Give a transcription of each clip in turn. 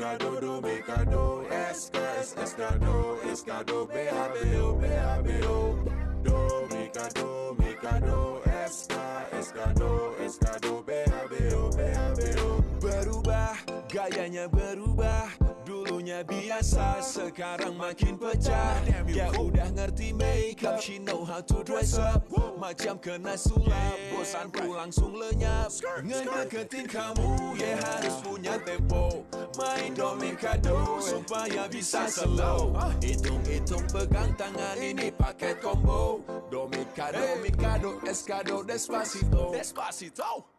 Mikado, do, Mikado, Eska, Eskado, Eskado, B-A-B-O, B-A-B-O. Do, Mikado, Mikado, Eska, Eskado, Eskado, B-A-B-O, B-A-B-O. Berubah, gayanya berubah. Dulunya biasa, sekarang makin pecah. Ya udah ngerti make up, she know how to dress up. Macam kena sulap, bosanku langsung lenyap. Ngedeketin kamu, ya harus punya tempo. Main domikado, supaya bisa slow. Hitung-hitung pegang tangan ini paket combo. Domikado, Mikado, Eskado, Despacito. Despacito.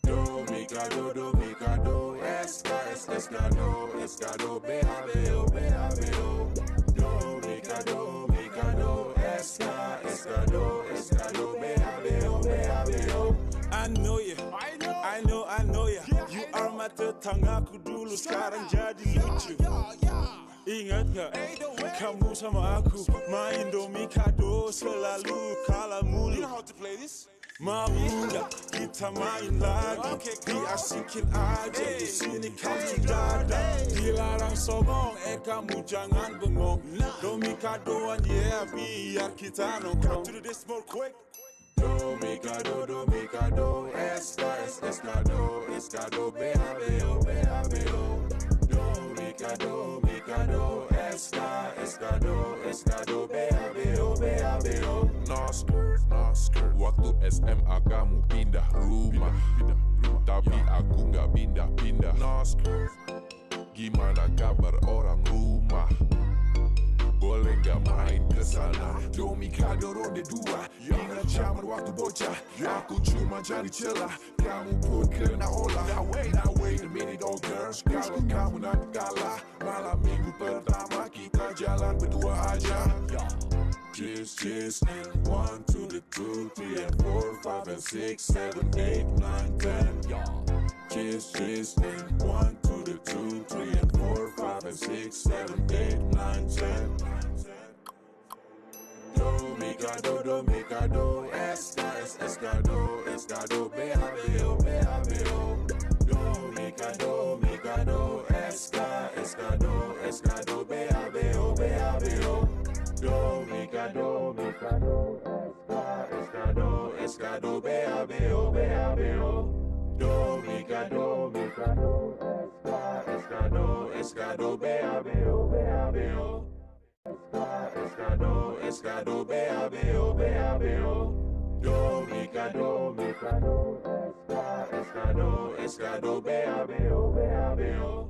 Do, Mikado, Eska, Eskado, Eskado, B-A-B-O, B-A-B-O. Do, Mikado, Eska, Eskado, Eskado, B-A-B-O, B-A-B-O. I know ya, I know ya. You are my tetanggaku dulu, sekarang jadi lucu. Ingat gak, kamu sama aku main domikado selalu kalah mulu. Mau gak kita main lagi, diasikin aja di sini kau sudah ada. Dilarang songong, kamu jangan bengong. Domikadoan yeah, biar kita nongkrong. Do this more quick. Domikado, Eska, Eskado, Eskado, B-A-B-O, B-A-B-O. Domikado, Eska, Eskado, Eskado, B-A-B-O, B-A-B-O. Nosker, waktu SMA kamu pindah rumah, tapi aku nggak pindah-pindah. Nosker, gimana kabar orang rumah? Boleh gak main kesana? Domikado ronde 2, ingat zaman waktu bocah. Aku cuma cari celah, kamu pun kena olah. Now wait a minute oh girls, kalau kamu nanti kalah, malam minggu pertama kita jalan berdua aja. Cheers, and 1 to the 2, 3 and 4, 5 and 6, 7, 8, 9, 10. Cheers, and 1 to the 2, 3 and 4, 5 and 6, 7, 8, 9, 10. Domikado, Eska, Eskado, Eskado, B-A-B-O, B-A-B-O. Domikado, Eska, Eskado, Eskado, B-A-B-O, B-A-B-O. Domikado, Eska, Eskado, Eskado, B-A-B-O, B-A-B-O. Domikado, Eska, Eskado, Eskado, B-A-B-O, B-A-B-O. Eskado, B-A-B-O, B-A-B-O. Domikado, Eskado, B-A-B-O, B-A-B-O.